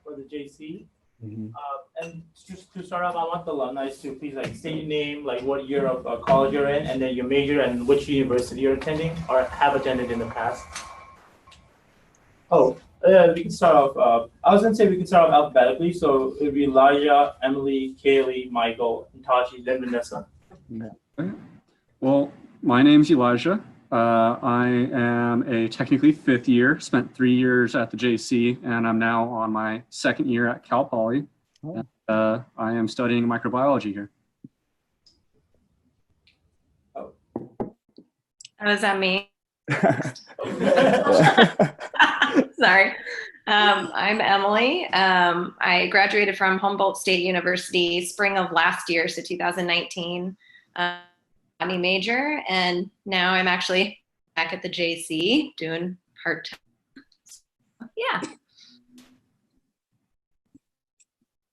for the JC. Mm-hmm. And just to start off, I want the alumni to please like state your name, like what year of college you're in, and then your major and which university you're attending or have attended in the past. Oh, we can start off. I was gonna say we can start off alphabetically, so it would be Elijah, Emily, Kaili, Michael, and Tashi, then Vanessa. Okay. Well, my name's Elijah. I am a technically fifth year, spent 3 years at the JC, and I'm now on my second year at Cal Poly. Oh. And, I am studying microbiology here. Oh. Oh, is that me? Sorry. I'm Emily. I graduated from Humboldt State University spring of last year, so 2019. Botany major, and now I'm actually back at the JC doing part-time. Yeah.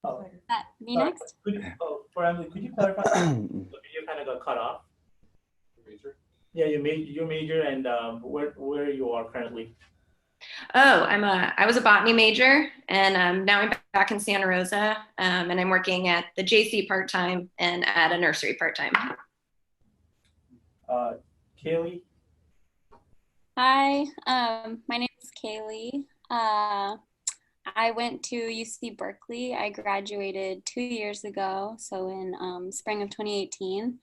Oh. Me next? For Emily, could you clarify? The video kind of got cut off. Major? Yeah, your major and where you are currently. Oh, I was a botany major, and now I'm back in Santa Rosa, and I'm working at the JC part-time and at a nursery part-time. Kaili? Hi, my name is Kaili. I went to UC Berkeley. I graduated 2 years ago, so in spring of 2018.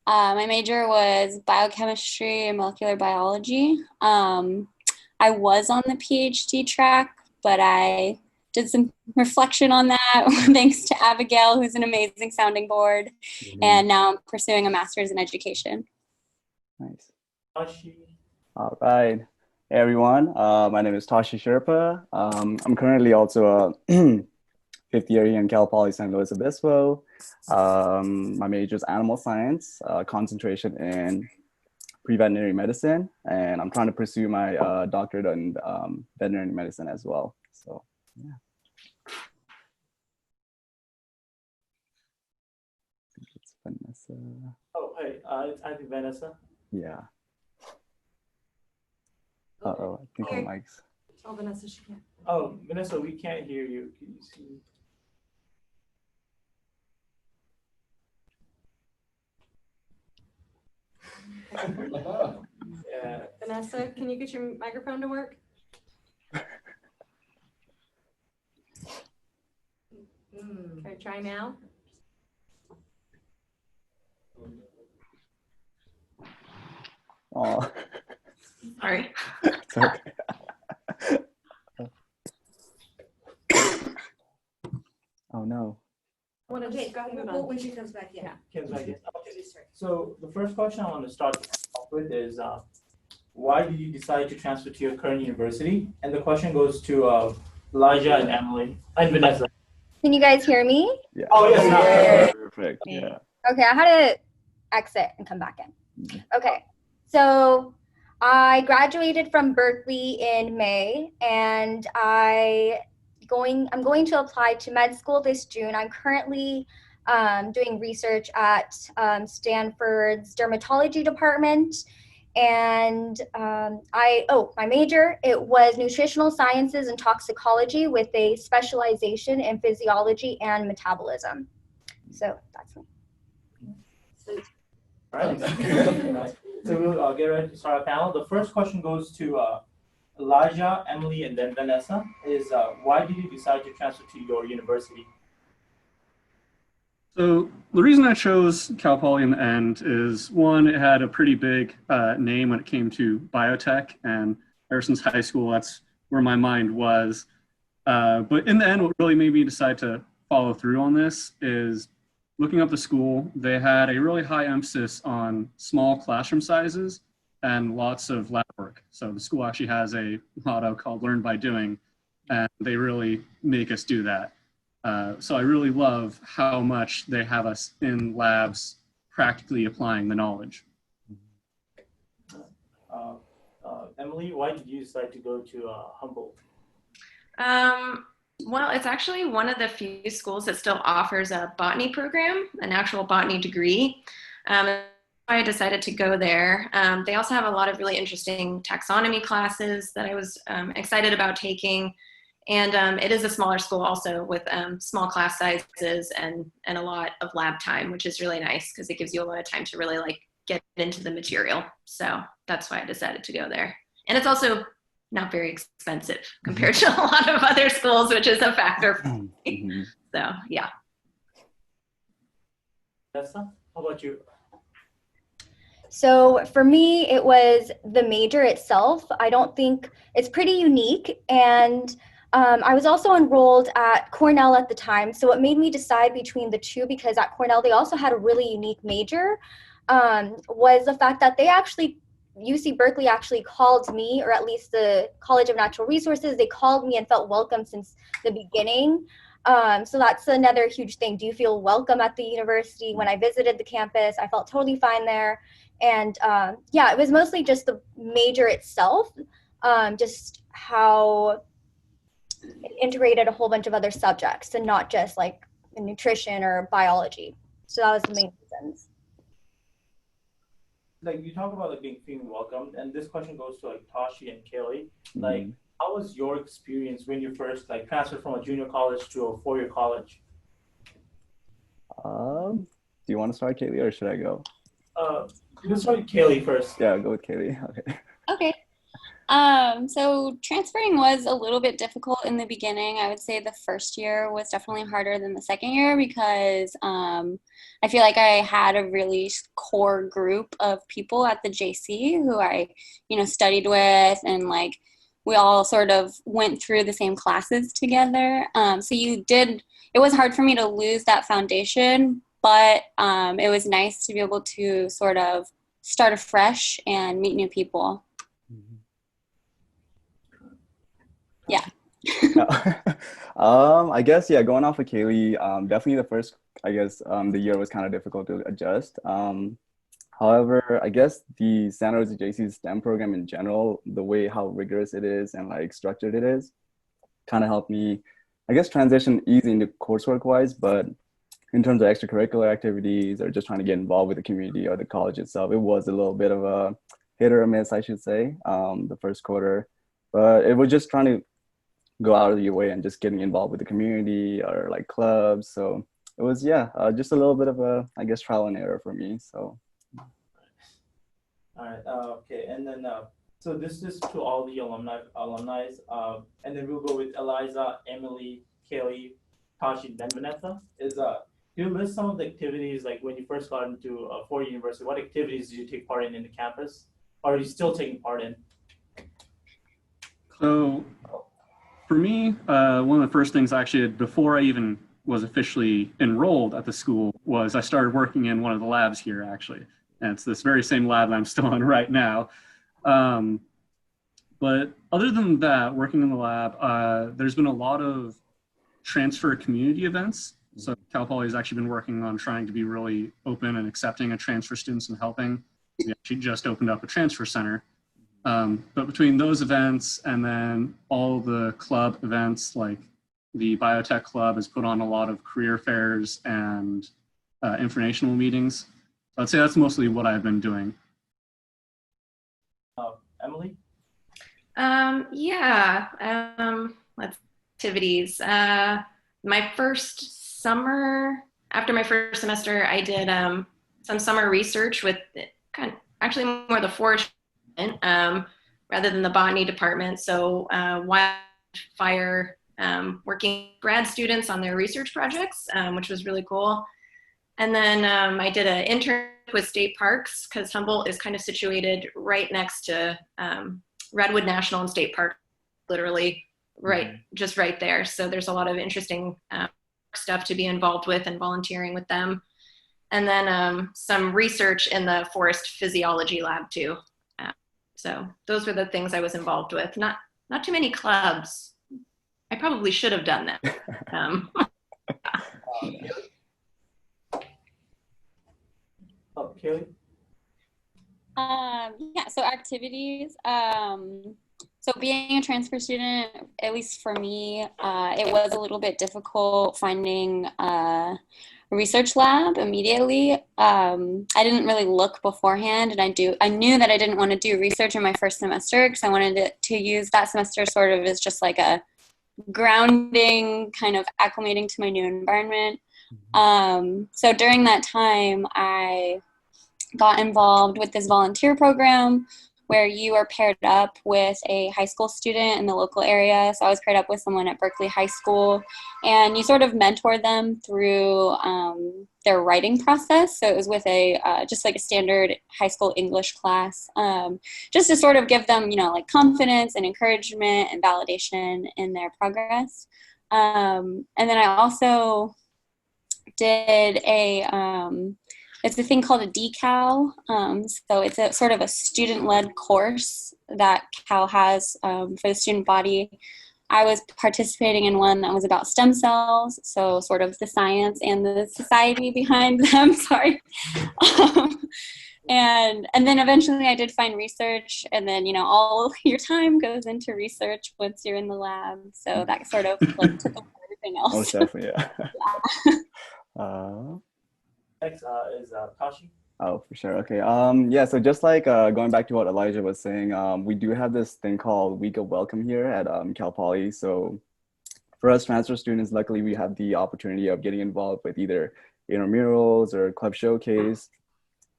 My major was biochemistry and molecular biology. I was on the PhD track, but I did some reflection on that thanks to Abigail, who's an amazing sounding board. Mm-hmm. And now I'm pursuing a master's in education. Nice. Tashi? All right. Hey, everyone. My name is Tashi Sherpa. I'm currently also a fifth year here in Cal Poly San Luis Obispo. My major is animal science, concentration in pre-veterinary medicine, and I'm trying to pursue my doctorate in veterinary medicine as well. So, yeah. I think it's Vanessa. Oh, hey, I think Vanessa. Yeah. Uh-oh, I think the mic's. Oh, Vanessa, she can't. Oh, Vanessa, we can't hear you. Can you see? Yeah. Vanessa, can you get your microphone to work? Okay, try now. Oh. Sorry. It's okay. Oh no. Okay, when she comes back, yeah. Ken's back in. Okay. So the first question I want to start off with is why did you decide to transfer to your current university? And the question goes to Elijah and Emily and Vanessa. Can you guys hear me? Yeah. Oh, yes. Yeah. Perfect. Yeah. Okay, I had to exit and come back in. Okay, so I graduated from Berkeley in May, and I'm going to apply to med school this June. I'm currently doing research at Stanford's dermatology department, and my major, it was nutritional sciences and toxicology with a specialization in physiology and metabolism. So that's me. All right. So we'll get ready to start our panel. The first question goes to Elijah, Emily, and then Vanessa. Is why did you decide to transfer to your university? So the reason I chose Cal Poly in the end is, one, it had a pretty big name when it came to biotech, and ever since high school, that's where my mind was. But in the end, what really made me decide to follow through on this is looking up the school. They had a really high emphasis on small classroom sizes and lots of lab work. So the school actually has a motto called "Learn by Doing," and they really make us do that. So I really love how much they have us in labs practically applying the knowledge. Emily, why did you decide to go to Humboldt? Well, it's actually one of the few schools that still offers a botany program, an actual botany degree. I decided to go there. They also have a lot of really interesting taxonomy classes that I was excited about taking. And it is a smaller school also with small class sizes and a lot of lab time, which is really nice because it gives you a lot of time to really like get into the material. So that's why I decided to go there. And it's also not very expensive compared to a lot of other schools, which is a factor for me. So yeah. Vanessa, how about you? So for me, it was the major itself. I don't think it's pretty unique. And I was also enrolled at Cornell at the time. So it made me decide between the two because at Cornell, they also had a really unique major, was the fact that they actually, UC Berkeley actually called me, or at least the College of Natural Resources, they called me and felt welcome since the beginning. So that's another huge thing. Do you feel welcome at the university? When I visited the campus, I felt totally fine there. And yeah, it was mostly just the major itself, just how it integrated a whole bunch of other subjects and not just like nutrition or biology. So that was the main reasons. Like you talk about like feeling welcomed, and this question goes to like Tashi and Kaili. Like, how was your experience when you first like transferred from a junior college to a four-year college? Do you want to start, Kaili, or should I go? Let's start with Kaili first. Yeah, I'll go with Kaili. Okay. Okay. So transferring was a little bit difficult in the beginning. I would say the first year was definitely harder than the second year because I feel like I had a really core group of people at the JC who I, studied with, and like we all sort of went through the same classes together. So it was hard for me to lose that foundation, but it was nice to be able to sort of start afresh and meet new people. Yeah. I guess, yeah, going off of Kaili, definitely the first, the year was kind of difficult to adjust. However, I guess the San Jose JC STEM program in general, the way how rigorous it is and like structured it is, kind of helped me, I guess, transition easy into coursework wise, but in terms of extracurricular activities or just trying to get involved with the community or the college itself, it was a little bit of a hit or a miss, I should say, the first quarter. But it was just trying to go out of your way and just getting involved with the community or like clubs. So it was, just a little bit of a, I guess, trial and error for me. So. All right. Okay. And then, so this is to all the alumni, and then we'll go with Eliza, Emily, Kaili, Tashi, then Vanessa. Do you list some of the activities, like when you first got into Ford University, what activities did you take part in the campus? Or are you still taking part in? So for me, one of the first things I actually did before I even was officially enrolled at the school was I started working in one of the labs here, actually. And it's this very same lab that I'm still in right now. But other than that, working in the lab, there's been a lot of transfer community events. So Cal Poly has actually been working on trying to be really open and accepting of transfer students and helping. We actually just opened up a transfer center. But between those events and then all the club events, like the biotech club has put on a lot of career fairs and informational meetings. So I'd say that's mostly what I've been doing. Emily? Activities. My first summer, after my first semester, I did some summer research with actually more the forest rather than the botany department. So wildfire, working grad students on their research projects, which was really cool. And then I did an internship with state parks because Humboldt is kind of situated right next to Redwood National and State Park, literally just right there. So there's a lot of interesting stuff to be involved with and volunteering with them. And then some research in the forest physiology lab too. So those were the things I was involved with. Not too many clubs. I probably should have done them. Kaili? So activities. So being a transfer student, at least for me, it was a little bit difficult finding a research lab immediately. I didn't really look beforehand, and I knew that I didn't want to do research in my first semester because I wanted to use that semester sort of as just like a grounding, kind of acclimating to my new environment. So during that time, I got involved with this volunteer program where you are paired up with a high school student in the local area. So I was paired up with someone at Berkeley High School, and you sort of mentor them through their writing process. So it was with a just like a standard high school English class, just to sort of give them, like confidence and encouragement and validation in their progress. And then I also did it's a thing called a decal. So it's a sort of a student-led course that Cal has for the student body. I was participating in one that was about stem cells, so sort of the science and the society behind them, sorry. And then eventually I did find research, and then, all your time goes into research once you're in the lab. So that sort of like took over everything else. Most definitely, yeah. Next is Tashi. Oh, for sure. Okay. Yeah. So just like going back to what Elijah was saying, we do have this thing called Week of Welcome here at Cal Poly. So for us transfer students, luckily we have the opportunity of getting involved with either intramurals or club showcase.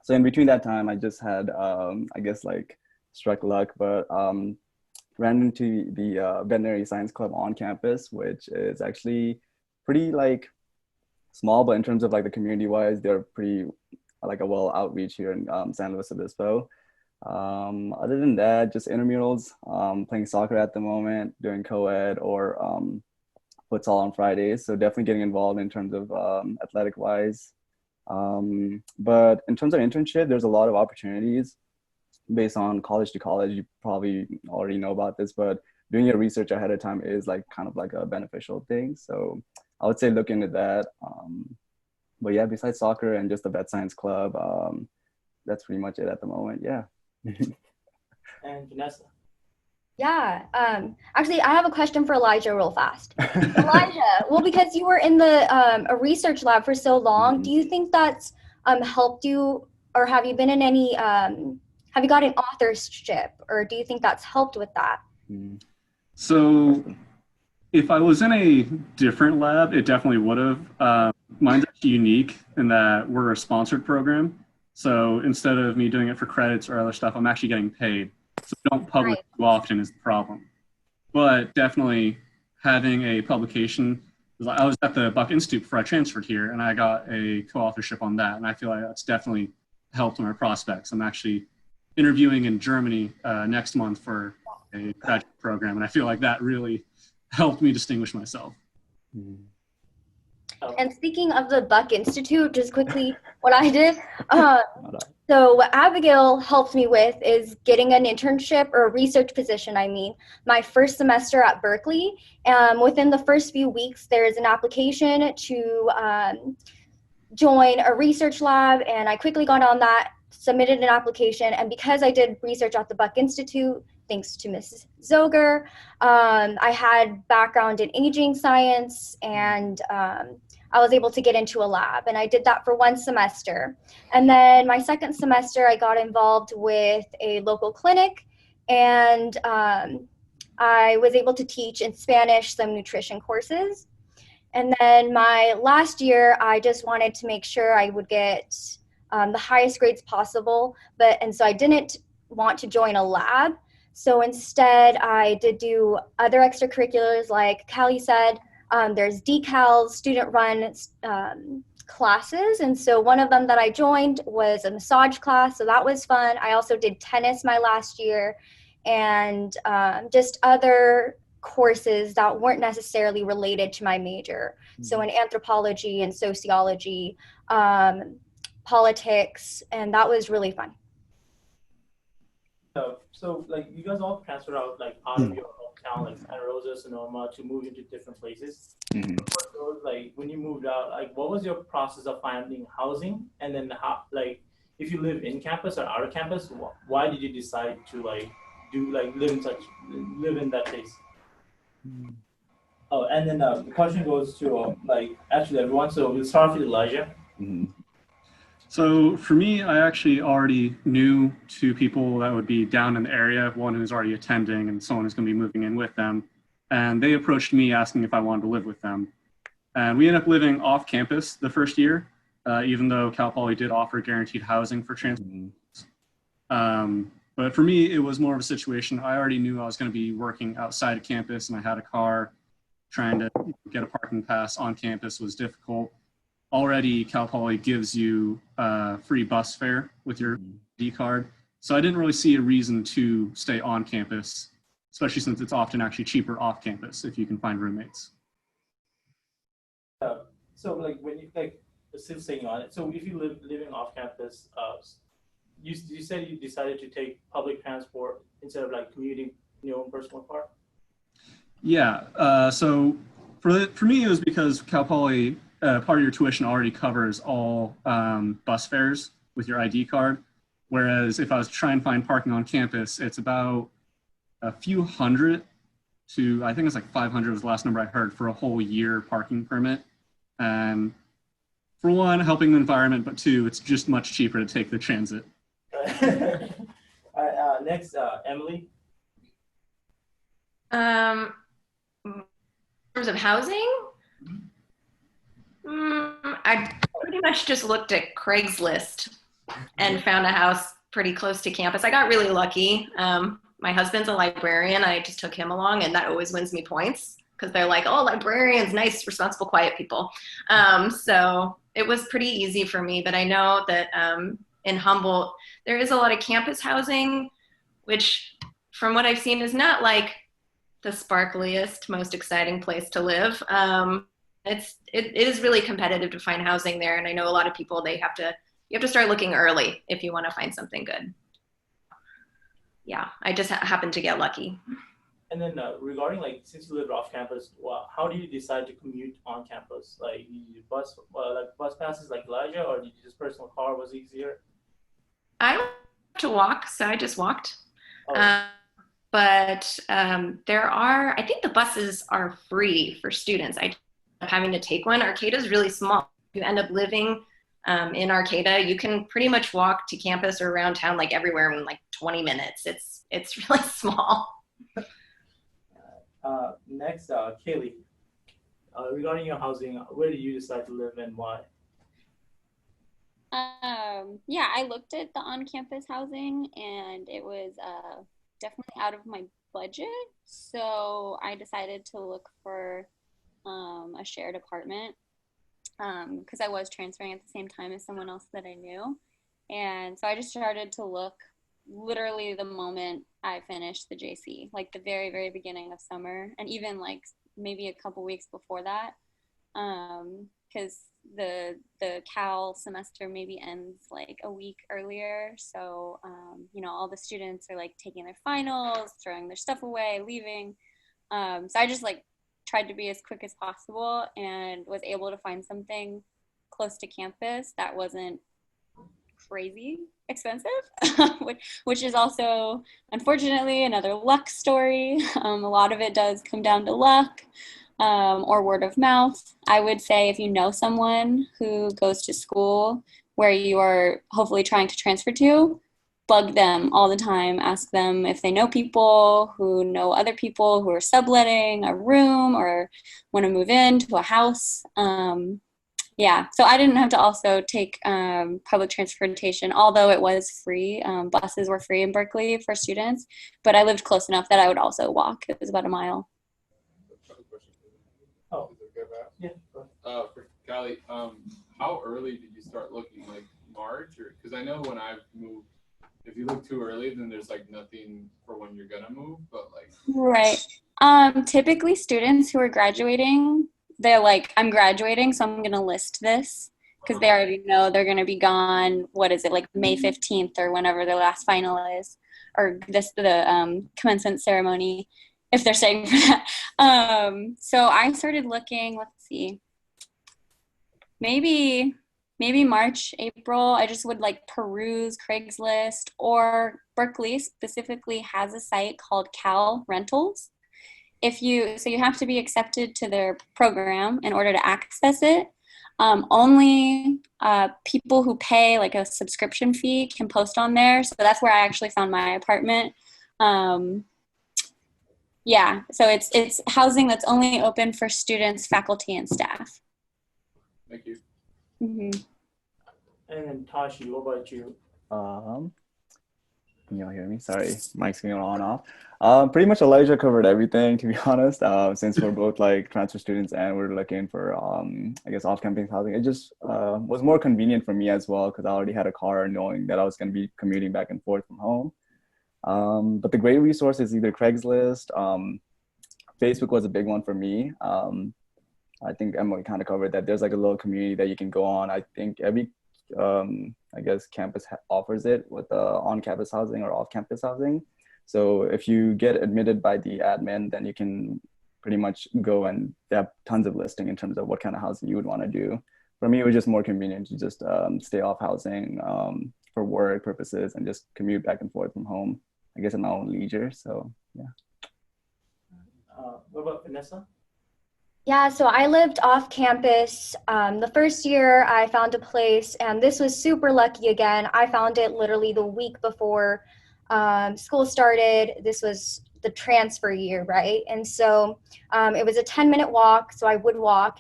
So in between that time, I just had, I guess like struck luck, but ran into the veterinary science club on campus, which is actually pretty like small, but in terms of like the community wise, they're pretty like a well outreach here in San Luis Obispo. Other than that, just intramurals, playing soccer at the moment, doing co-ed or futsal on Fridays. So definitely getting involved in terms of athletic wise. But in terms of internship, there's a lot of opportunities based on college to college. You probably already know about this, but doing your research ahead of time is like kind of like a beneficial thing. So I would say look into that. But yeah, besides soccer and just the vet science club, that's pretty much it at the moment. Yeah. And Vanessa. Yeah. Actually, I have a question for Elijah real fast. Elijah, well, because you were in the a research lab for so long, do you think that's helped you, or have you been in any, have you got an authorship, or do you think that's helped with that? So if I was in a different lab, it definitely would have. Mine's actually unique in that we're a sponsored program. So instead of me doing it for credits or other stuff, I'm actually getting paid. So we don't publish too often is the problem. But definitely having a publication, I was at the Buck Institute before I transferred here, and I got a co-authorship on that. And I feel like that's definitely helped my prospects. I'm actually interviewing in Germany next month for a graduate program. And I feel like that really helped me distinguish myself. And speaking of the Buck Institute, just quickly, what I did, so what Abigail helped me with is getting an internship or a research position, my first semester at Berkeley. Within the first few weeks, there's an application to join a research lab, and I quickly got on that, submitted an application, and because I did research at the Buck Institute, thanks to Mrs. Zoger, I had background in aging science, and I was able to get into a lab, and I did that for one semester. And then my second semester, I got involved with a local clinic, and I was able to teach in Spanish some nutrition courses. And then my last year, I just wanted to make sure I would get the highest grades possible, and so I didn't want to join a lab. So instead, I did do other extracurriculars, like Kaili said. There's decals, student-run classes, and so one of them that I joined was a massage class, so that was fun. I also did tennis my last year, and just other courses that weren't necessarily related to my major. So in anthropology and sociology, politics, and that was really fun. So like you guys all transferred out like out of your hometown, like Santa Rosa, Sonoma, to move into different places. So, like when you moved out, like what was your process of finding housing, and then how, like if you live in campus or out of campus, why did you decide to like live in that place? Oh, and then the question goes to like actually everyone. So we'll start with Elijah. So for me, I actually already knew two people that would be down in the area, one who's already attending and someone who's going to be moving in with them. and they approached me asking if I wanted to live with them. And we ended up living off campus the first year, even though Cal Poly did offer guaranteed housing for transfer. But for me, it was more of a situation. I already knew I was going to be working outside of campus, and I had a car. Trying to get a parking pass on campus was difficult. Already, Cal Poly gives you free bus fare with your ID card. So I didn't really see a reason to stay on campus, especially since it's often actually cheaper off campus if you can find roommates. So like when you still staying on it. So if you living off campus, you said you decided to take public transport instead of like commuting in your own personal car. Yeah. So for me, it was because Cal Poly part of your tuition already covers all bus fares with your ID card. Whereas if I was to try and find parking on campus, it's about a few hundred to, I think it's like 500 was the last number I heard for a whole year parking permit. And for one, helping the environment, but two, it's just much cheaper to take the transit. Next, Emily. In terms of housing, I pretty much just looked at Craigslist and found a house pretty close to campus. I got really lucky. My husband's a librarian. I just took him along, and that always wins me points because they're like, oh, librarians, nice, responsible, quiet people. So it was pretty easy for me, but I know that in Humboldt, there is a lot of campus housing, which from what I've seen is not like the sparkliest, most exciting place to live. It is really competitive to find housing there. And I know a lot of people, you have to start looking early if you want to find something good. Yeah, I just happened to get lucky. And then regarding like, since you lived off campus, how do you decide to commute on campus? Like you bus passes like Elijah, or did you just personal car was easier? I like to walk, so I just walked. Oh. But I think the buses are free for students. I ended up having to take one. Arcata is really small. If you end up living in Arcata, you can pretty much walk to campus or around town, like everywhere in like 20 minutes. It's really small. Next, Kaili. Regarding your housing, where did you decide to live and why? Yeah, I looked at the on-campus housing, and it was definitely out of my budget. So I decided to look for a shared apartment because I was transferring at the same time as someone else that I knew. And so I just started to look literally the moment I finished the JC, like the very, very beginning of summer, and even like maybe a couple weeks before that, because the Cal semester maybe ends like a week earlier. So, all the students are like taking their finals, throwing their stuff away, leaving. So I just like tried to be as quick as possible and was able to find something close to campus that wasn't crazy expensive, which is also unfortunately another luck story. A lot of it does come down to luck or word of mouth. I would say if you know someone who goes to school where you are hopefully trying to transfer to, bug them all the time. Ask them if they know people who know other people who are subletting a room or want to move into a house. Yeah, so I didn't have to also take public transportation, although it was free. Buses were free in Berkeley for students, but I lived close enough that I would also walk. It was about a mile. Oh, yeah. For Kaili, how early did you start looking? Like March, or because I know when I've moved, if you look too early, then there's like nothing for when you're gonna move. But like, right. Typically, students who are graduating, they're like, I'm graduating, so I'm gonna list this because they already know they're gonna be gone. What is it, like May 15th or whenever their last final is, or the commencement ceremony, if they're staying for that. So I started looking. Let's see, maybe March, April. I just would like peruse Craigslist, or Berkeley specifically has a site called Cal Rentals. You have to be accepted to their program in order to access it. Only people who pay like a subscription fee can post on there. So that's where I actually found my apartment. Yeah, so it's housing that's only open for students, faculty, and staff. Thank you. Mm-hmm. And then Tashi, what about you? Can y'all hear me? Sorry, mic's going on and off. Pretty much Elijah covered everything, to be honest. Since we're both like transfer students and we're looking for, I guess, off-campus housing, it just was more convenient for me as well because I already had a car, knowing that I was going to be commuting back and forth from home. But the great resource is either Craigslist. Facebook was a big one for me. I think Emily kind of covered that. There's like a little community that you can go on. I think every I guess campus offers it with on-campus housing or off-campus housing. So if you get admitted by the admin, then you can pretty much go, and they have tons of listing in terms of what kind of housing you would want to do. For me, it was just more convenient to just stay off housing for work purposes and just commute back and forth from home, I guess, at my own leisure. So yeah. What about Vanessa? Yeah, so I lived off campus. The first year I found a place, and this was super lucky again. I found it literally the week before school started. This was the transfer year, right? And so it was a 10-minute walk, so I would walk.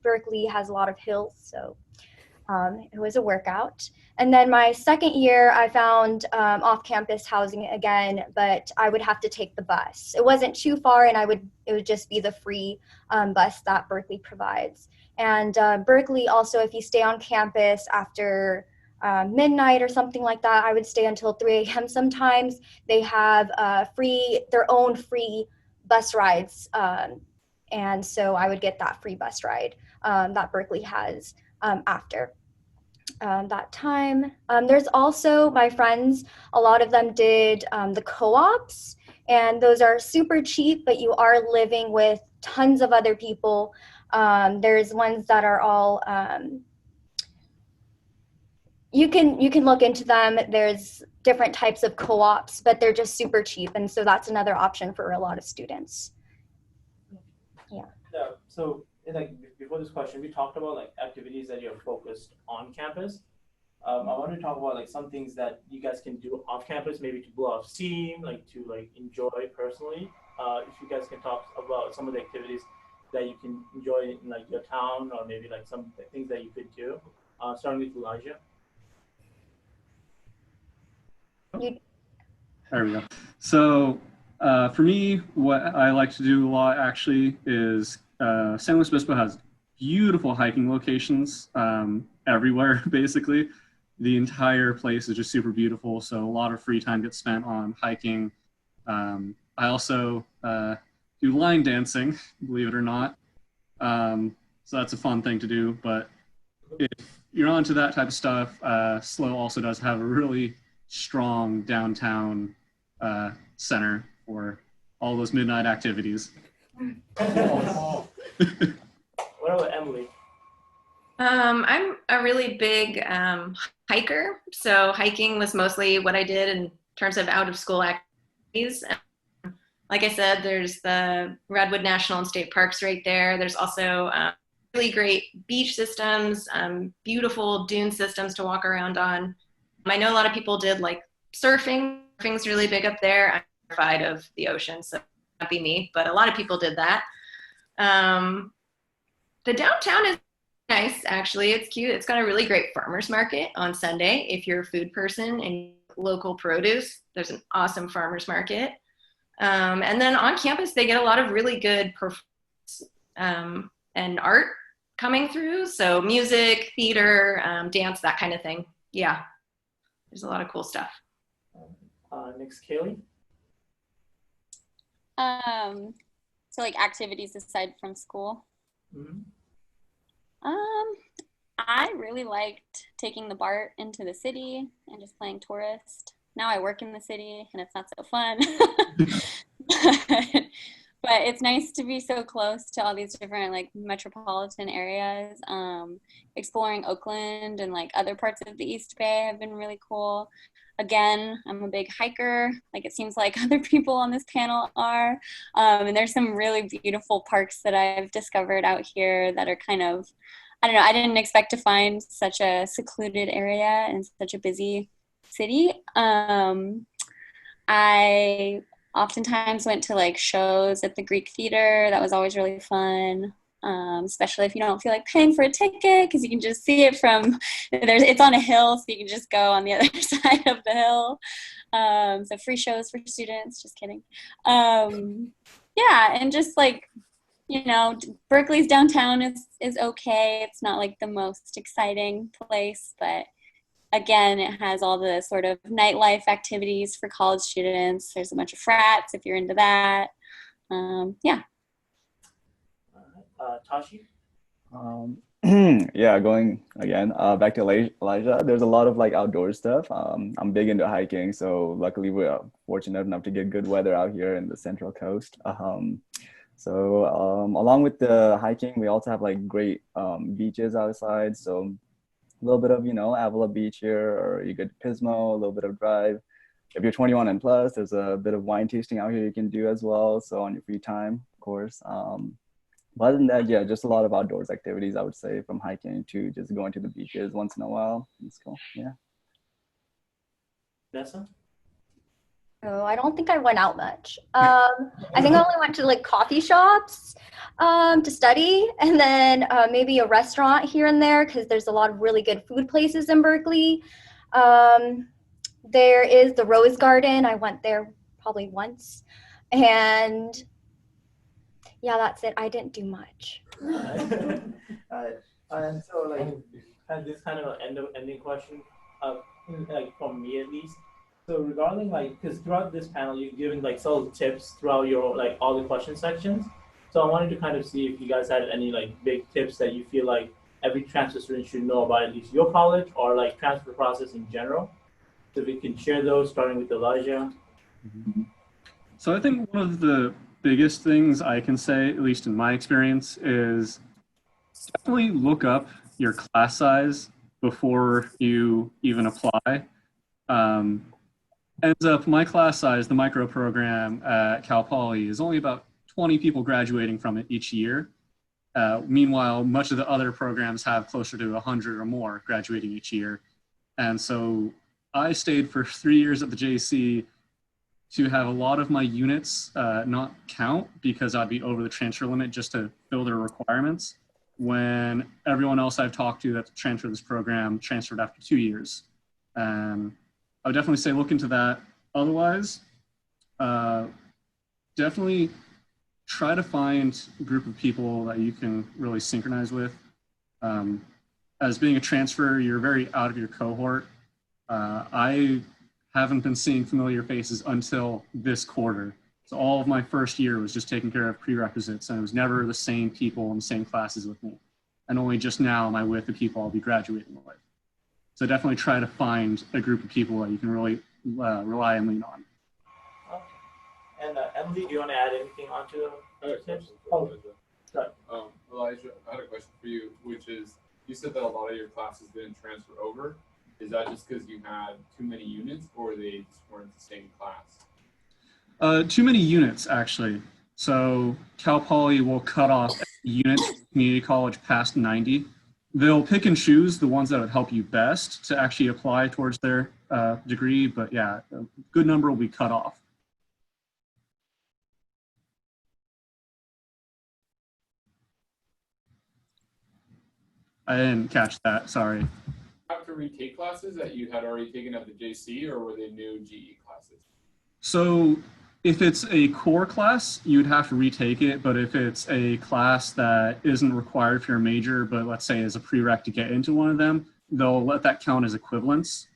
Berkeley has a lot of hills, so it was a workout. And then my second year, I found off-campus housing again, but I would have to take the bus. It wasn't too far, and it would just be the free bus that Berkeley provides. And Berkeley also, if you stay on campus after midnight or something like that, I would stay until 3 a.m. sometimes. They have their own free bus rides, and so I would get that free bus ride that Berkeley has after that time. There's also my friends, a lot of them did the co-ops, and those are super cheap, but you are living with tons of other people. There's ones that are all, you can look into them. There's different types of co-ops, but they're just super cheap, and so that's another option for a lot of students. Yeah. So before this question, we talked about like activities that you're focused on campus. I want to talk about like some things that you guys can do off campus, maybe to blow off steam, like to like enjoy personally. If you guys can talk about some of the activities that you can enjoy in like your town, or maybe like some things that you could do. Starting with Elijah. There we go. So for me, what I like to do a lot actually is San Luis Obispo has beautiful hiking locations everywhere, basically. The entire place is just super beautiful, so a lot of free time gets spent on hiking. I also do line dancing, believe it or not. So that's a fun thing to do, but if you're onto that type of stuff, SLO also does have a really strong downtown center for all those midnight activities. What about Emily? I'm a really big hiker, so hiking was mostly what I did in terms of out of school activities. Like I said, there's the Redwood National and State Parks right there. There's also really great beach systems, beautiful dune systems to walk around on. I know a lot of people did like surfing. Surfing's really big up there. I'm terrified of the ocean, so not be me, but a lot of people did that. The downtown is nice, actually. It's cute. It's got a really great farmer's market on Sunday. If you're a food person and local produce, there's an awesome farmer's market. And then on campus, they get a lot of really good performance and art coming through. So music, theater, dance, that kind of thing. Yeah, there's a lot of cool stuff. Next, Kaili. So like activities aside from school. Mm-hmm. I really liked taking the BART into the city and just playing tourist. Now I work in the city and it's not so fun. But it's nice to be so close to all these different like metropolitan areas. Exploring Oakland and like other parts of the East Bay have been really cool. Again, I'm a big hiker, like it seems like other people on this panel are. And there's some really beautiful parks that I've discovered out here that are kind of, I don't know, I didn't expect to find such a secluded area in such a busy city. I oftentimes went to like shows at the Greek Theater. That was always really fun. Especially if you don't feel like paying for a ticket, because you can just see it from it's on a hill, so you can just go on the other side of the hill. So free shows for students, just kidding. Yeah, and just like, you know, Berkeley's downtown is okay. It's not like the most exciting place, but again, it has all the sort of nightlife activities for college students. There's a bunch of frats if you're into that. Yeah. Tashi? Yeah, going again, back to Elijah, there's a lot of like outdoor stuff. I'm big into hiking, so luckily we're fortunate enough to get good weather out here in the Central Coast. Along with the hiking, we also have like great beaches outside. So a little bit of, you know, Avila Beach here, or you get Pismo, a little bit of drive. If you're 21 and plus, there's a bit of wine tasting out here you can do as well. So on your free time, of course. But other than that, yeah, just a lot of outdoors activities, I would say, from hiking to just going to the beaches once in a while. It's cool, yeah. Vanessa? Oh, I don't think I went out much. I think I only went to like coffee shops to study, and then maybe a restaurant here and there, because there's a lot of really good food places in Berkeley. There is the Rose Garden. I went there probably once, and yeah, that's it. I didn't do much. And so, like, this kind of an ending question, like from me at least. So regarding like, because throughout this panel, you've given like subtle tips throughout your like all the question sections. So I wanted to kind of see if you guys had any like big tips that you feel like every transfer student should know about at least your college or like transfer process in general. So if we can share those, starting with Elijah. So I think one of the biggest things I can say, at least in my experience, is definitely look up your class size before you even apply. Ends up, my class size, the micro program at Cal Poly, is only about 20 people graduating from it each year. Meanwhile, much of the other programs have closer to 100 or more graduating each year. And so I stayed for 3 years at the JC to have a lot of my units not count because I'd be over the transfer limit just to fill their requirements, when everyone else I've talked to that's transferred this program transferred after 2 years. I would definitely say look into that. Otherwise, definitely try to find a group of people that you can really synchronize with. As being a transfer, you're very out of your cohort. I haven't been seeing familiar faces until this quarter. So all of my first year was just taking care of prerequisites, and it was never the same people in the same classes with me. And only just now am I with the people I'll be graduating with. So definitely try to find a group of people that you can really rely and lean on. And Emily, do you want to add anything onto the tips? Sorry. Elijah, I had a question for you, which is, you said that a lot of your classes didn't transfer over. Is that just because you had too many units, or they just weren't the same class? Too many units, actually. So Cal Poly will cut off units from community college past 90. They'll pick and choose the ones that would help you best to actually apply towards their degree, but yeah, a good number will be cut off. I didn't catch that, sorry. Have to retake classes that you had already taken at the JC, or were they new GE classes? So if it's a core class, you'd have to retake it, but if it's a class that isn't required for your major, but let's say is a prereq to get into one of them, they'll let that count as equivalence.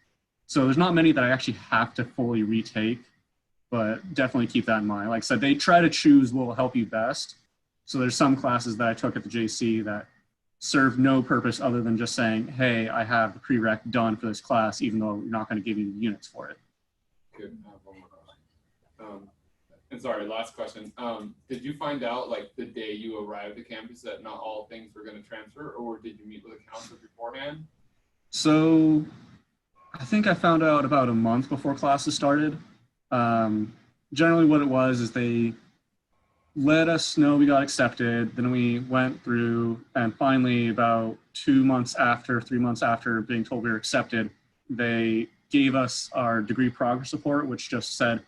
So there's not many that I actually have to fully retake, but definitely keep that in mind. Like I said, they try to choose what will help you best. So there's some classes that I took at the JC that serve no purpose other than just saying, hey, I have the prereq done for this class, even though we're not going to give you the units for it. Good. One more question. And sorry, last question. Did you find out like the day you arrived at campus that not all things were going to transfer, or did you meet with a counselor beforehand? So I think I found out about a month before classes started. Generally what it was is they let us know we got accepted, then we went through, and finally about 3 months after being told we were accepted, they gave us our degree progress report, which just said,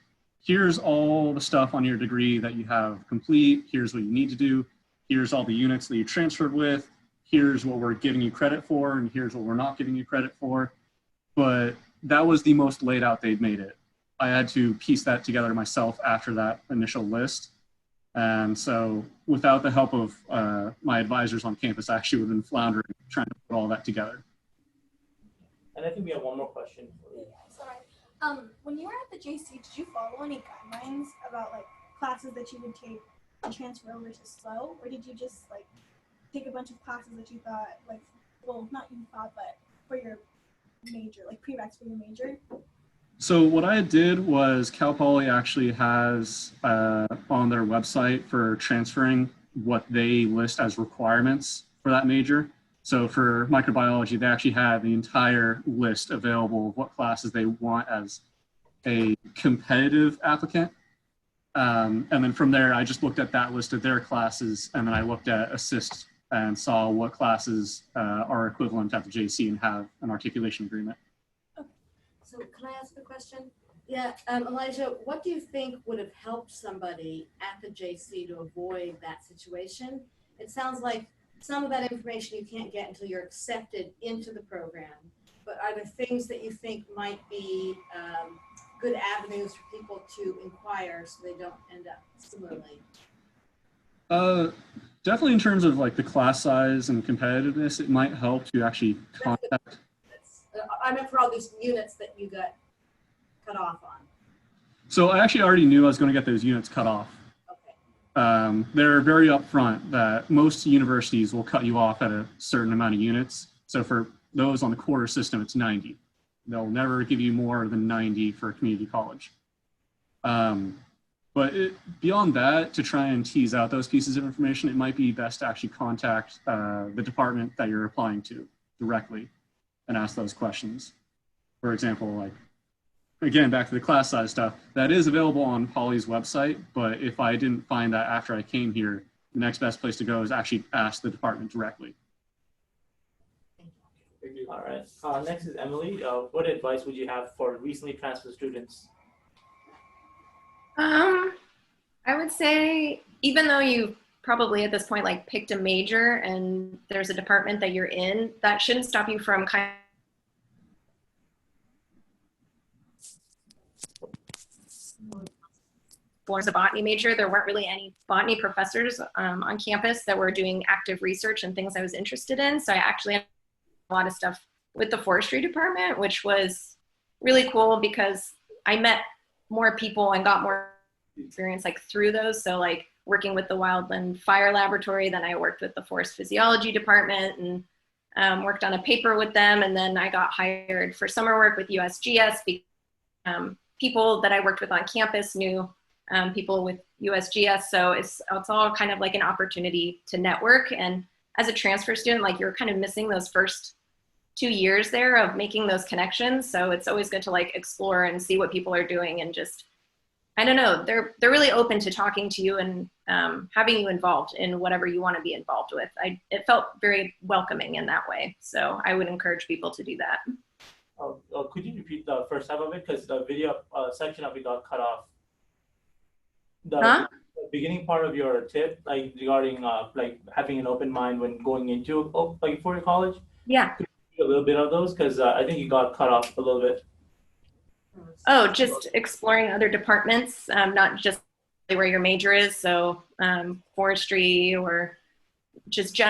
here's all the stuff on your degree that you have complete. Here's what you need to do. Here's all the units that you transferred with. Here's what we're giving you credit for, and here's what we're not giving you credit for. But that was the most laid out they'd made it. I had to piece that together myself after that initial list. And so without the help of my advisors on campus, I actually would have been floundering trying to put all that together. And I think we have one more question for you. Sorry. When you were at the JC, did you follow any guidelines about like classes that you would take and transfer over to SLO, or did you just like take a bunch of classes that you thought like, well, not you thought, but for your major, like prereqs for your major? So what I did was Cal Poly actually has on their website for transferring what they list as requirements for that major. So for microbiology, they actually have the entire list available of what classes they want as a competitive applicant. And then from there, I just looked at that list of their classes, and then I looked at assist and saw what classes are equivalent at the JC and have an articulation agreement. So can I ask a question? Yeah, Elijah, what do you think would have helped somebody at the JC to avoid that situation? It sounds like some of that information you can't get until you're accepted into the program, but are there things that you think might be good avenues for people to inquire so they don't end up similarly? Definitely in terms of like the class size and competitiveness, it might help to actually contact. I meant for all these units that you got cut off on. So I actually already knew I was going to get those units cut off. Okay. They're very upfront that most universities will cut you off at a certain amount of units. So for those on the quarter system, it's 90. They'll never give you more than 90 for a community college. But beyond that, to try and tease out those pieces of information, it might be best to actually contact the department that you're applying to directly and ask those questions. For example, like, again, back to the class size stuff, that is available on Poly's website, but if I didn't find that after I came here, the next best place to go is actually ask the department directly. Thank you. All right. Next is Emily. What advice would you have for recently transferred students? I would say, even though you probably at this point like picked a major and there's a department that you're in, that shouldn't stop you from kind of, as a botany major, there weren't really any botany professors on campus that were doing active research and things I was interested in. So I actually had a lot of stuff with the forestry department, which was really cool because I met more people and got more experience like through those. So like working with the Wildland Fire Laboratory, then I worked with the Forest Physiology Department and worked on a paper with them. And then I got hired for summer work with USGS because people that I worked with on campus knew people with USGS. So it's all kind of like an opportunity to network. And as a transfer student, like you're kind of missing those first 2 years there of making those connections. So it's always good to like explore and see what people are doing and just, I don't know, they're really open to talking to you and having you involved in whatever you want to be involved with. It felt very welcoming in that way. So I would encourage people to do that. Could you repeat the first half of it? Because the video section of it got cut off. The beginning part of your tip, like regarding like having an open mind when going into like for your college. Yeah. Could you do a little bit of those? Because I think you got cut off a little bit. Oh, just exploring other departments, not just where your major is. So forestry or just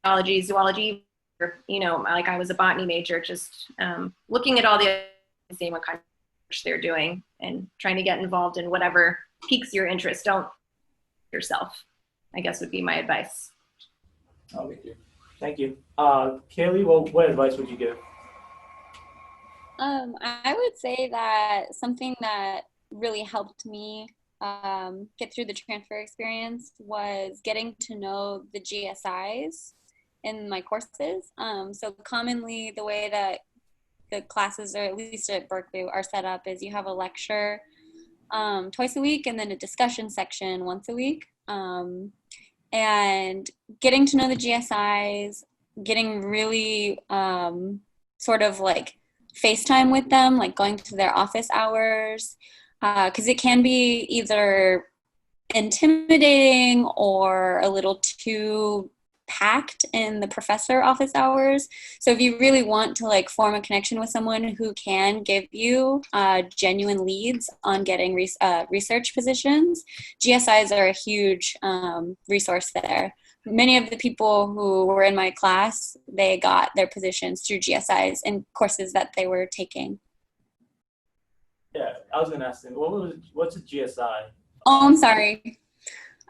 geology, zoology, or, you know, like I was a botany major, just looking at all the seeing what kind of research they're doing and trying to get involved in whatever piques your interest. Don't yourself, I guess would be my advice. Oh, thank you. Kaili, what advice would you give? I would say that something that really helped me get through the transfer experience was getting to know the GSIs in my courses. So commonly the way that the classes, or at least at Berkeley, are set up is you have a lecture twice a week and then a discussion section once a week. And getting to know the GSIs, getting really sort of like FaceTime with them, like going to their office hours, because it can be either intimidating or a little too packed in the professor office hours. So if you really want to like form a connection with someone who can give you genuine leads on getting research positions, GSIs are a huge resource there. Many of the people who were in my class, they got their positions through GSIs and courses that they were taking. Yeah, I was gonna ask them, what's a GSI? Oh, I'm sorry.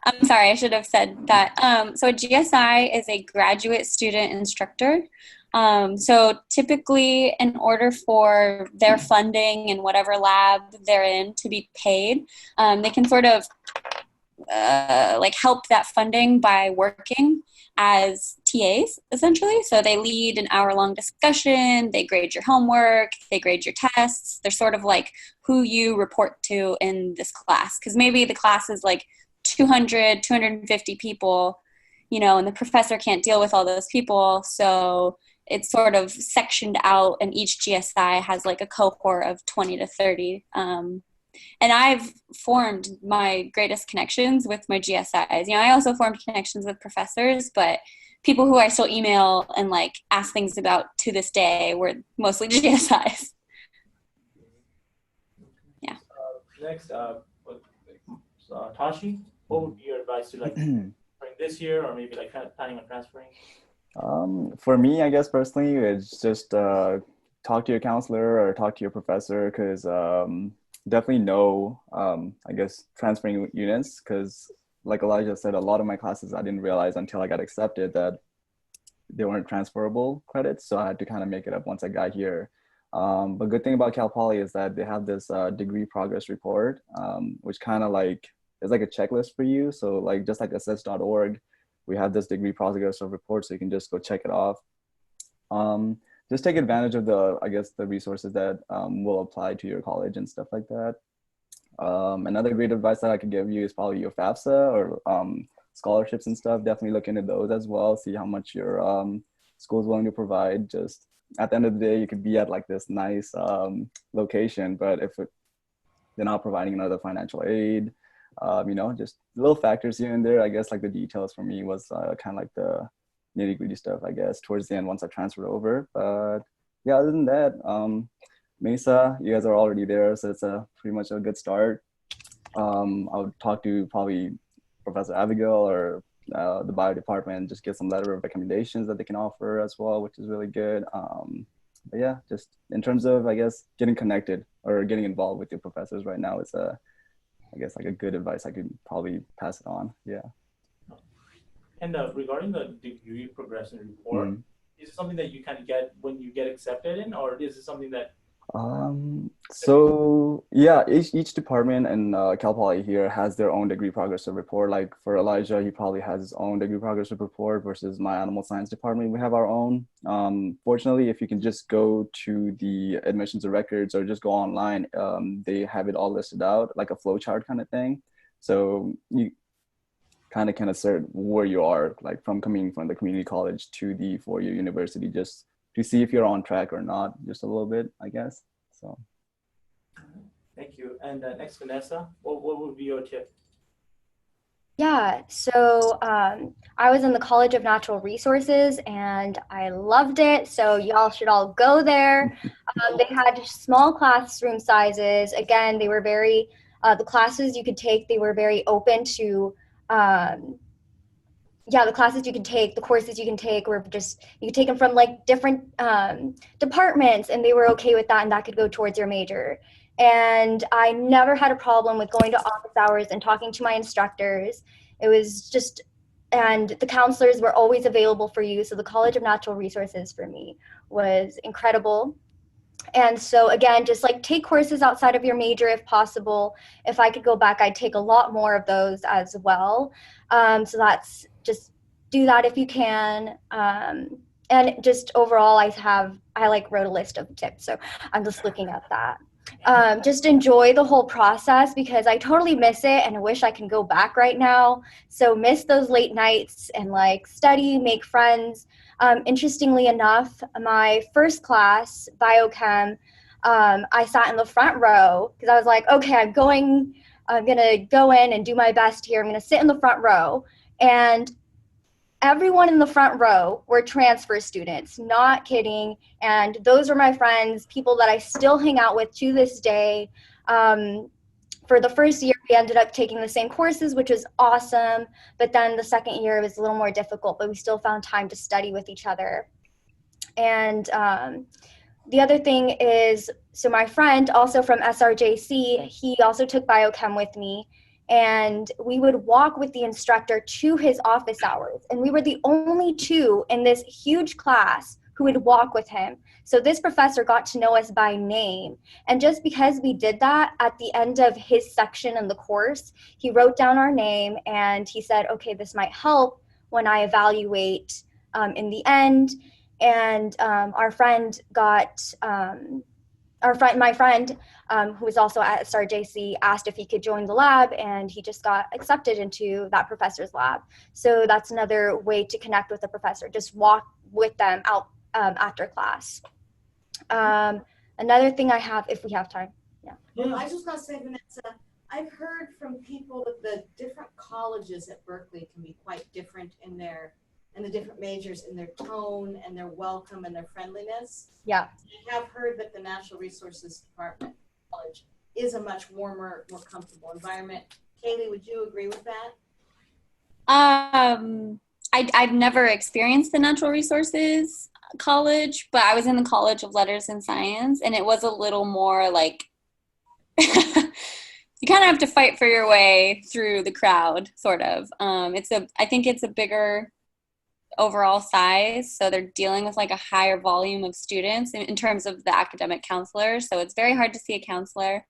I should have said that. So a GSI is a graduate student instructor. So typically, in order for their funding in whatever lab they're in to be paid, they can sort of like help that funding by working as TAs, essentially. So they lead an hour-long discussion, they grade your homework, they grade your tests. They're sort of like who you report to in this class. Because maybe the class is like 200, 250 people, you know, and the professor can't deal with all those people. So it's sort of sectioned out, and each GSI has like a cohort of 20 to 30. And I've formed my greatest connections with my GSIs. You know, I also formed connections with professors, but people who I still email and like ask things about to this day were mostly GSIs. Yeah. Next, Tashi, what would be your advice to like bring this year, or maybe like planning on transferring? For me, I guess personally, it's just talk to your counselor or talk to your professor, because definitely know, I guess, transferring units, because like Elijah said, a lot of my classes I didn't realize until I got accepted that they weren't transferable credits, so I had to kind of make it up once I got here. But good thing about Cal Poly is that they have this degree progress report, which kind of like is like a checklist for you. So like just like assess.org, we have this degree progress report, so you can just go check it off. Just take advantage of the, I guess, the resources that will apply to your college and stuff like that. Another great advice that I could give you is probably your FAFSA or scholarships and stuff. Definitely look into those as well. See how much your school is willing to provide. Just at the end of the day, you could be at like this nice location, but if they're not providing another financial aid, you know, just little factors here and there. I guess like the details for me was kind of like the nitty-gritty stuff, I guess, towards the end once I transferred over. But yeah, other than that, Mesa, you guys are already there, so it's pretty much a good start. I would talk to probably Professor Abigail or the bio department, just get some letter of recommendations that they can offer as well, which is really good. But yeah, just in terms of, I guess, getting connected or getting involved with your professors right now, it's I guess like a good advice I could probably pass it on. Yeah. And regarding the degree progression report, is it something that you kind of get when you get accepted in, or is it something that? So yeah, each department in Cal Poly here has their own degree progress report. Like for Elijah, he probably has his own degree progress report versus my animal science department, we have our own. Fortunately, if you can just go to the admissions and records or just go online, they have it all listed out like a flow chart kind of thing. So you kind of can assert where you are, like from coming from the community college to the four-year university, just to see if you're on track or not, just a little bit, I guess. So. Thank you. And next, Vanessa, what would be your tip? Yeah, so I was in the College of Natural Resources and I loved it. So y'all should all go there. They had small classroom sizes. Again, they were very, the classes you could take, they were very open to, the classes you can take, the courses you can take were just, you could take them from like different departments, and they were okay with that, and that could go towards your major. And I never had a problem with going to office hours and talking to my instructors. It was just, and the counselors were always available for you. So the College of Natural Resources for me was incredible. And so again, just like take courses outside of your major if possible. If I could go back, I'd take a lot more of those as well. So that's just do that if you can. And just overall, I like wrote a list of tips. So I'm just looking at that. Just enjoy the whole process, because I totally miss it and I wish I can go back right now. So miss those late nights and like study, make friends. Interestingly enough, my first class, biochem, I sat in the front row because I was like, okay, I'm going to go in and do my best here. I'm going to sit in the front row. And everyone in the front row were transfer students, not kidding. And those were my friends, people that I still hang out with to this day. For the first year, we ended up taking the same courses, which was awesome. But then the second year, it was a little more difficult, but we still found time to study with each other. And the other thing is, so my friend, also from SRJC, he also took biochem with me. And we would walk with the instructor to his office hours. And we were the only two in this huge class who would walk with him. So this professor got to know us by name. And just because we did that, at the end of his section in the course, he wrote down our name and he said, okay, this might help when I evaluate in the end. And our friend got, my friend, who was also at SRJC, asked if he could join the lab, and he just got accepted into that professor's lab. So that's another way to connect with a professor, just walk with them out after class. Another thing I have, if we have time. Well, I just want to say, Vanessa, I've heard from people that the different colleges at Berkeley can be quite different in the different majors, in their tone and their welcome and their friendliness. Yeah. I have heard that the Natural Resources Department College is a much warmer, more comfortable environment. Kaili, would you agree with that? I've never experienced the Natural Resources College, but I was in the College of Letters and Science, and it was a little more like you kind of have to fight for your way through the crowd, sort of. I think it's a bigger overall size, so they're dealing with like a higher volume of students in terms of the academic counselors, so it's very hard to see a counselor.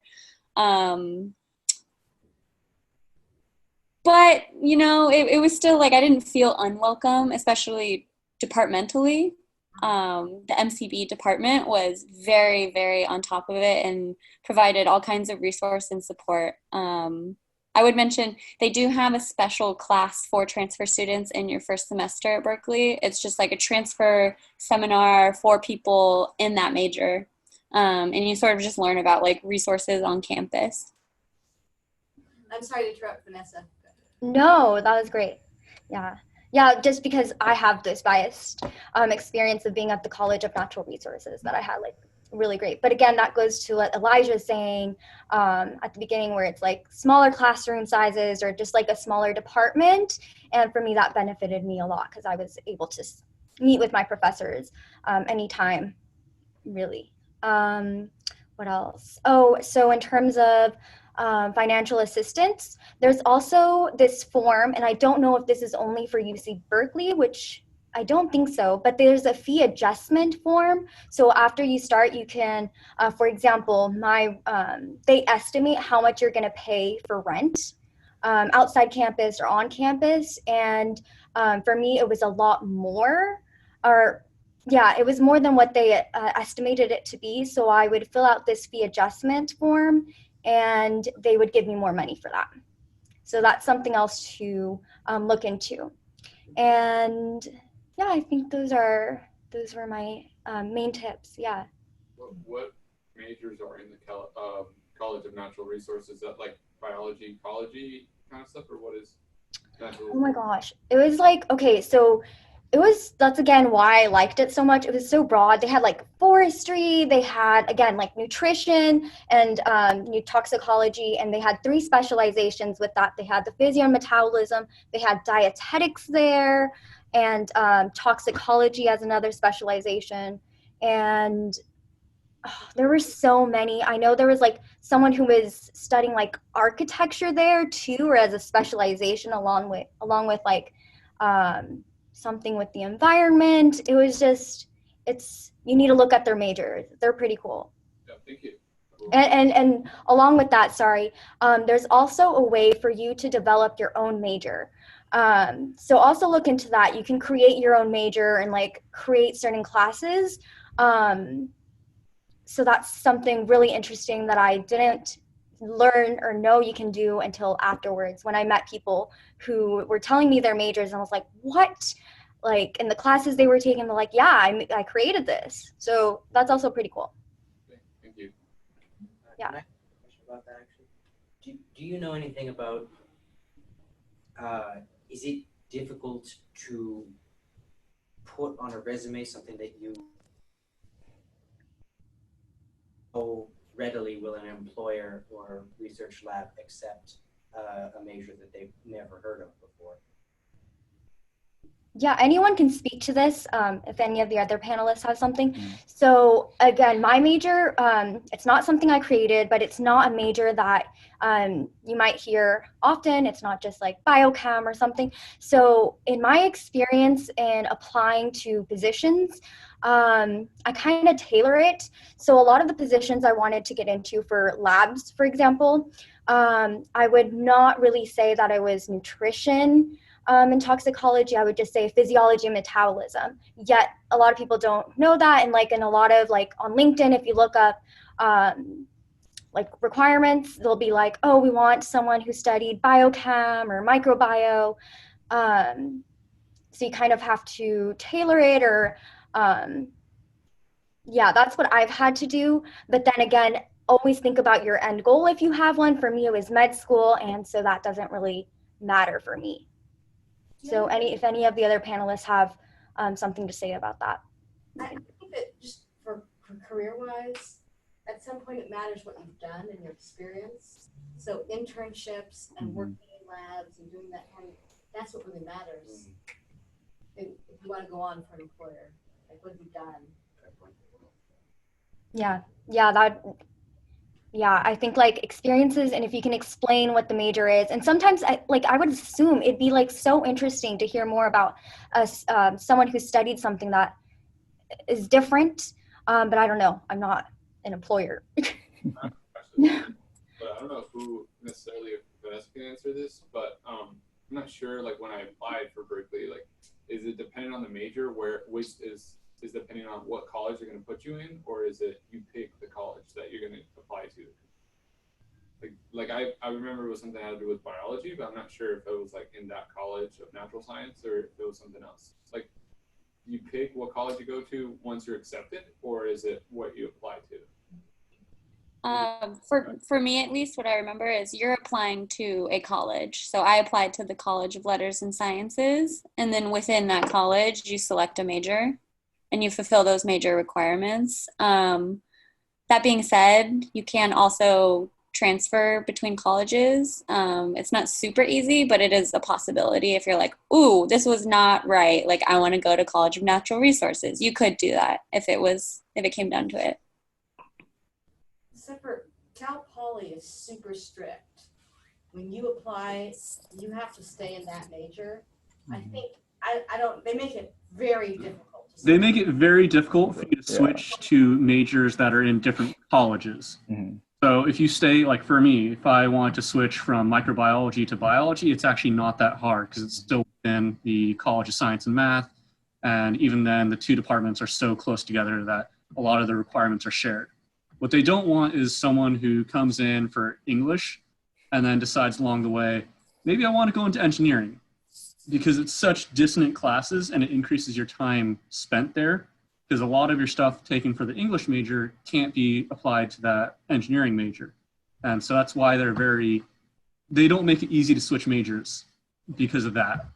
But it was still like I didn't feel unwelcome, especially departmentally. The MCB department was very, very on top of it and provided all kinds of resource and support. I would mention they do have a special class for transfer students in your first semester at Berkeley. It's just like a transfer seminar for people in that major. And you sort of just learn about like resources on campus. I'm sorry to interrupt, Vanessa. No, that was great. Yeah, just because I have this biased experience of being at the College of Natural Resources that I had like really great. But again, that goes to what Elijah is saying at the beginning, where it's like smaller classroom sizes or just like a smaller department. And for me, that benefited me a lot because I was able to meet with my professors anytime, really. What else? Oh, so in terms of financial assistance, there's also this form, and I don't know if this is only for UC Berkeley, which I don't think so, but there's a fee adjustment form. So after you start, you can, for example, they estimate how much you're going to pay for rent outside campus or on campus. And for me, it was a lot more, it was more than what they estimated it to be. So I would fill out this fee adjustment form, and they would give me more money for that. So that's something else to look into. And yeah, I think those were my main tips. Yeah. What majors are in the College of Natural Resources? Is that like biology, ecology kind of stuff, or what is natural? Oh my gosh, it was like, okay, so that's again why I liked it so much. It was so broad. They had like forestry, they had again like nutrition and new toxicology, and they had 3 specializations with that. They had the physio and metabolism, they had dietetics there, and toxicology as another specialization. And there were so many. I know there was like someone who was studying like architecture there too, or as a specialization along with like something with the environment. It was just, you need to look at their majors. They're pretty cool. Yeah, thank you. And along with that, there's also a way for you to develop your own major. So also look into that. You can create your own major and like create certain classes. So that's something really interesting that I didn't learn or know you can do until afterwards, when I met people who were telling me their majors, and I was like, what? Like in the classes they were taking, they're like, yeah, I created this. So that's also pretty cool. Thank you. Yeah. Can I ask a question about that actually? Do you know anything about, is it difficult to put on a resume something that you so readily will an employer or research lab accept a major that they've never heard of before? Yeah, anyone can speak to this if any of the other panelists have something. So again, my major, it's not something I created, but it's not a major that you might hear often. It's not just like biochem or something. So in my experience in applying to positions, I kind of tailor it. So a lot of the positions I wanted to get into for labs, for example, I would not really say that I was nutrition in toxicology. I would just say physiology and metabolism. Yet a lot of people don't know that. And like in a lot of like on LinkedIn, if you look up like requirements, they'll be like, oh, we want someone who studied biochem or microbio. So you kind of have to tailor it or yeah, that's what I've had to do. But then again, always think about your end goal if you have one. For me, it was med school, and so that doesn't really matter for me. So if any of the other panelists have something to say about that. I think that just for career-wise, at some point it matters what you've done and your experience. So internships and working in labs and doing that kind of, that's what really matters. If you want to go on for an employer, like what have you done? Yeah, I think like experiences, and if you can explain what the major is, and sometimes I would assume it'd be like so interesting to hear more about someone who studied something that is different, but I don't know, I'm not an employer. But I don't know who necessarily, if Vanessa can answer this, but I'm not sure, like when I applied for Berkeley, like is it dependent on the major, which is depending on what college they're going to put you in, or is it you pick the college that you're going to apply to? Like I remember it was something that had to do with biology, but I'm not sure if it was like in that college of natural science or if it was something else. Like you pick what college you go to once you're accepted, or is it what you apply to? For me, at least, what I remember is you're applying to a college. So I applied to the College of Letters and Sciences, and then within that college, you select a major and you fulfill those major requirements. That being said, you can also transfer between colleges. It's not super easy, but it is a possibility. If you're like, ooh, this was not right, like I want to go to College of Natural Resources, you could do that if it came down to it. Except for Cal Poly is super strict. When you apply, you have to stay in that major. I think they make it very difficult. They make it very difficult for you to switch to majors that are in different colleges. So if you stay, like for me, if I want to switch from microbiology to biology, it's actually not that hard because it's still within the College of Science and Math. And even then, the two departments are so close together that a lot of the requirements are shared. What they don't want is someone who comes in for English and then decides along the way, maybe I want to go into engineering, because it's such dissonant classes and it increases your time spent there, because a lot of your stuff taken for the English major can't be applied to that engineering major. And so that's why they don't make it easy to switch majors because of that.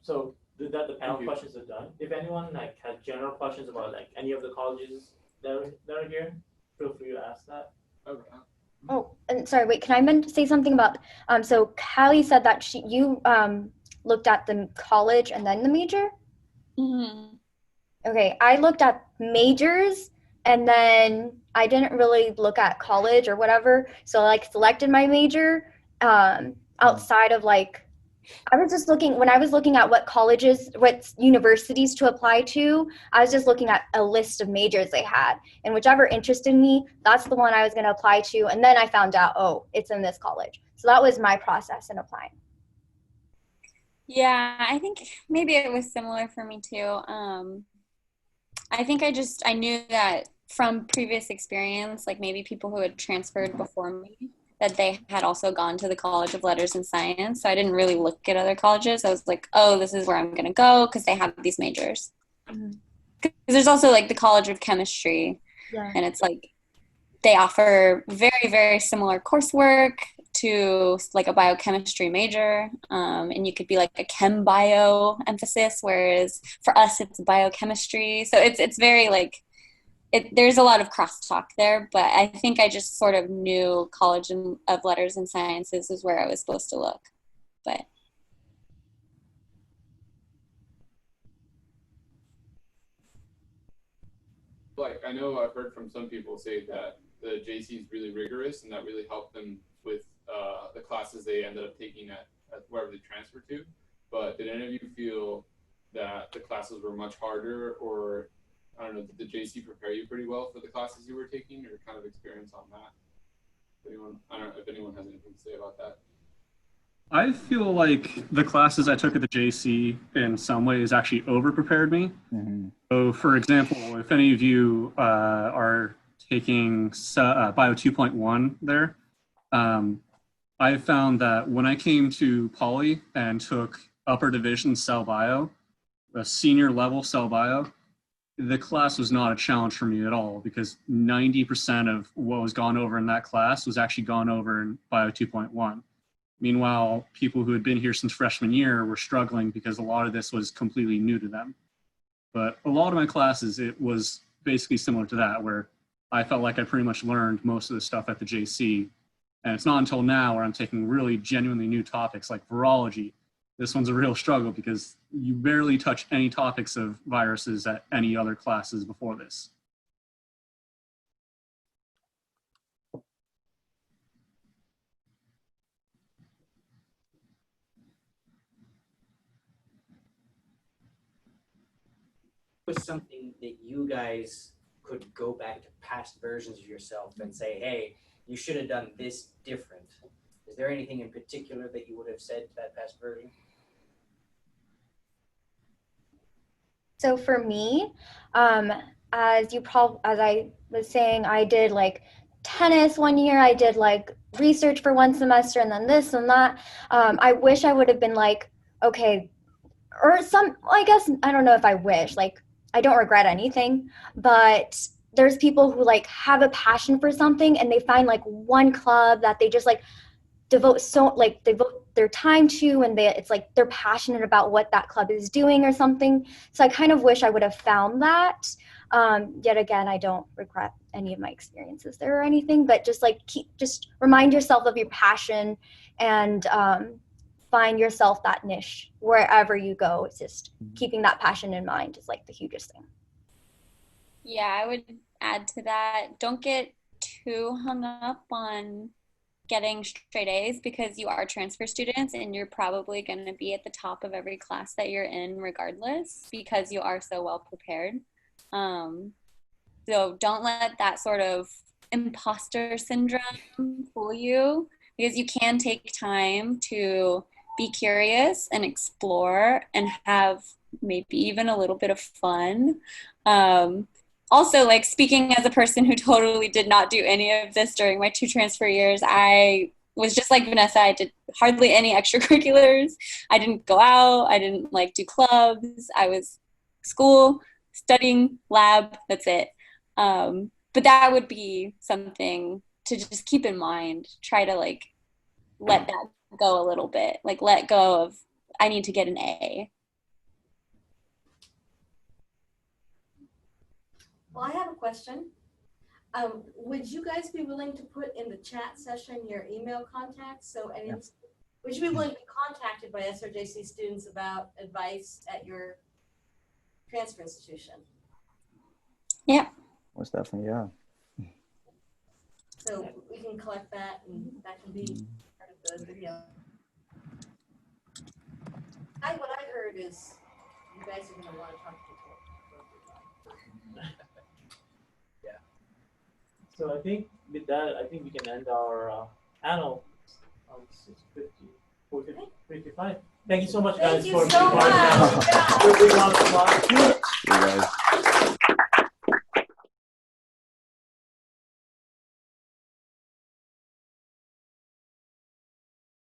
So the panel questions are done. If anyone like has general questions about like any of the colleges that are here, feel free to ask that. Okay. Oh, and sorry, wait, can I say something about, so Kaili said that you looked at the college and then the major? Okay, I looked at majors and then I didn't really look at college or whatever. So I like selected my major outside of like, I was just looking, when I was looking at what universities to apply to, I was just looking at a list of majors they had. And whichever interested me, that's the one I was going to apply to. And then I found out, oh, it's in this college. So that was my process in applying. Yeah, I think maybe it was similar for me too. I think I knew that from previous experience, like maybe people who had transferred before me, that they had also gone to the College of Letters and Science. So I didn't really look at other colleges. I was like, oh, this is where I'm going to go because they have these majors. Because there's also like the College of Chemistry. Yeah. And it's like they offer very, very similar coursework to like a biochemistry major. And you could be like a chem bio emphasis, whereas for us it's biochemistry. So it's very like, there's a lot of crosstalk there, but I think I just sort of knew College of Letters and Sciences is where I was supposed to look. But like I know I've heard from some people say that the JC is really rigorous and that really helped them with the classes they ended up taking at wherever they transferred to. But did any of you feel that the classes were much harder, or I don't know, did the JC prepare you pretty well for the classes you were taking, or kind of experience on that? I don't know if anyone has anything to say about that. I feel like the classes I took at the JC in some ways actually over-prepared me. Mm-hmm. So for example, if any of you are taking Bio 2.1 there, I found that when I came to Poly and took upper division cell bio, a senior level cell bio, the class was not a challenge for me at all because 90% of what was gone over in that class was actually gone over in Bio 2.1. Meanwhile, people who had been here since freshman year were struggling because a lot of this was completely new to them. But a lot of my classes, it was basically similar to that, where I felt like I pretty much learned most of the stuff at the JC. And it's not until now where I'm taking really genuinely new topics like virology. This one's a real struggle because you barely touch any topics of viruses at any other classes before this. Was something that you guys could go back to past versions of yourself and say, hey, you should have done this different? Is there anything in particular that you would have said to that past version? So for me, as I was saying, I did like tennis one year, I did like research for one semester, and then this and that. I wish I would have been like, okay, or I guess, I don't know if I wish, like, I don't regret anything, but there's people who like have a passion for something and they find like one club that they just like devote their time to, and it's like they're passionate about what that club is doing or something. So I kind of wish I would have found that. Yet again, I don't regret any of my experiences there or anything, but just like just remind yourself of your passion and find yourself that niche wherever you go. It's just keeping that passion in mind is like the hugest thing. yeah, I would add to that, don't get too hung up on getting straight A's because you are transfer students and you're probably going to be at the top of every class that you're in regardless because you are so well prepared. So don't let that sort of imposter syndrome fool you, because you can take time to be curious and explore and have maybe even a little bit of fun. Also, like, speaking as a person who totally did not do any of this during my 2 transfer years, I was just like Vanessa. I did hardly any extracurriculars. I didn't go out. I didn't like do clubs. I was school, studying, lab, that's it. But that would be something to just keep in mind. Try to like let that go a little bit. Like let go of, I need to get an A. Well, I have a question. Would you guys be willing to put in the chat session your email contacts? So, would you be willing to be contacted by SRJC students about advice at your transfer institution? Yeah. Most definitely, yeah. So we can collect that, and that can be part of the video. What I heard is you guys are going to want to talk to people. So I think with that, I think we can end our panel on 6:50, 4:55. Thank you so much, guys, Thank you for so being part of the panel. much. Big round of applause. You guys.